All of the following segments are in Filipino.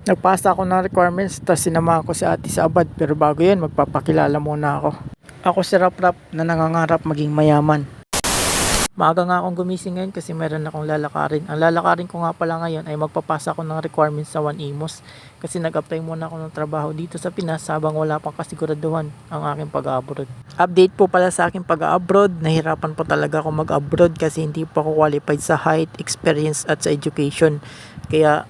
Nagpasa ako ng requirements, tapos sinamahan ko si ate sa abad. Pero bago yun, magpapakilala muna ako. Ako si Rap Rap na nangangarap maging mayaman. Maaga nga akong gumising ngayon kasi meron akong lalakarin. Ang lalakarin ko nga pala ngayon ay magpapasa ako ng requirements sa One Imos. Kasi nag-apply muna ako ng trabaho dito sa Pinas habang wala pang kasiguraduhan ang aking pag-abroad. Update po pala sa aking pag-abroad. Nahirapan po talaga ako mag-abroad kasi hindi po ako qualified sa height, experience at sa education. Kaya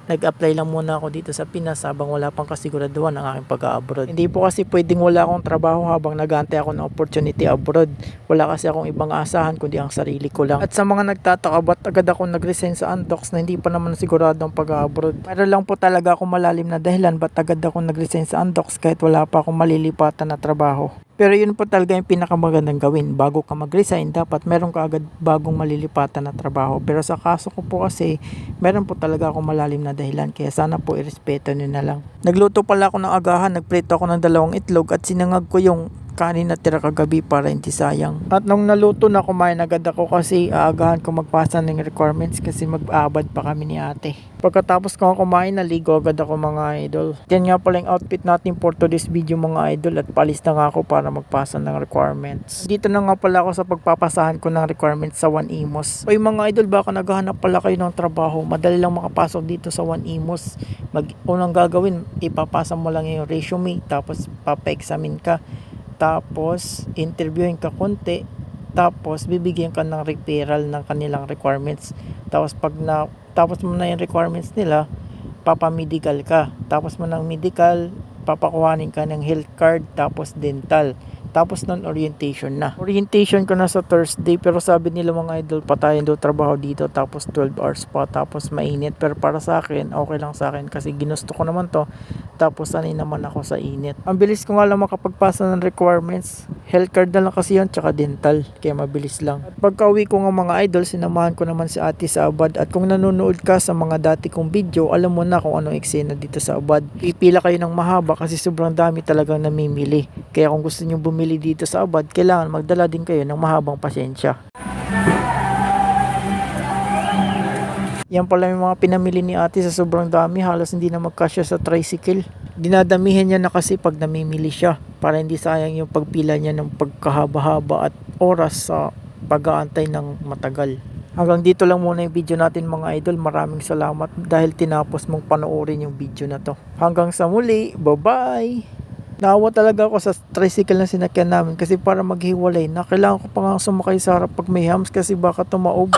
nag-apply lang muna ako dito sa Pinas habang wala pang kasiguraduhan ang aking pag-abroad. Hindi po kasi pwedeng wala akong trabaho habang nag-aantay ako ng opportunity abroad. Wala kasi akong ibang aasahan kundi ang sarili ko lang. At sa mga nagtataka ba't agad ako nag-resign sa Antox na hindi pa naman sigurado ang pag-abroad. Meron lang po talaga akong malalim na dahilan ba't agad ako nag-resign sa Antox kahit wala pa akong malilipatan na trabaho. Pero yun po talaga yung pinakamagandang gawin. Bago ka mag-resign, dapat meron ka agad bagong malilipatan na trabaho. Pero sa kaso ko po kasi, meron po talaga akong malalim na dahilan. Kaya sana po irespeto nyo na lang. Nagluto pala ako ng agahan, nagprito ako ng 2 itlog at sinangag ko yung kanin na tira kagabi para hindi sayang. At nung naluto na, kumain agad ako kasi aagahan ko magpasa ng requirements kasi mag-aabad pa kami ni ate. Pagkatapos ko kumain, naligo agad ako mga idol. Yan nga pala yung outfit natin for today's video mga idol at palis na nga ako para magpasa ng requirements. Dito na nga pala ako sa pagpapasahan ko ng requirements sa One Imos. Oy mga idol, baka naghahanap pala kayo ng trabaho, madali lang makapasok dito sa One Imos. Unang gagawin, ipapasa mo lang yung resume, tapos papa-examine ka. Tapos interviewin ka konti, tapos bibigyan ka ng referral ng kanilang requirements. Tapos tapos mo na yung requirements nila, papamedical ka. Tapos mo ng medical, papakuhanin ka ng health card, tapos dental. Tapos nun orientation na. Orientation ko na sa Thursday, pero sabi nila mga idol, patayin daw trabaho dito, tapos 12 hours pa, tapos mainit. Pero para sa akin, okay lang sa akin kasi ginusto ko naman to. Tapos sanay naman ako sa init. Ang bilis ko nga lang makapagpasa ng requirements. Health card na lang kasi yan, tsaka dental. Kaya mabilis lang. At pagka uwi ko nga mga idol, sinamahan ko naman si ate sa abad. At kung nanonood ka sa mga dati kong video, alam mo na kung anong eksena dito sa abad. Ipila kayo ng mahaba kasi sobrang dami talagang namimili. Kaya kung gusto nyo bumili dito sa abad, kailangan magdala din kayo ng mahabang pasensya. Yan pala yung mga pinamili ni ate sa sobrang dami, halos hindi na magkasya sa tricycle. Dinadamihan niya na kasi pag namimili siya para hindi sayang yung pagpila niya ng pagkahaba-haba at oras sa pag-aantay ng matagal. Hanggang dito lang muna yung video natin mga idol. Maraming salamat dahil tinapos mong panoorin yung video na to. Hanggang sa muli, bye-bye! Naawa talaga ako sa tricycle na sinakyan namin kasi para maghiwalay na kailangan ko pa nga sumakay sa harap pag may hams kasi baka tumaob.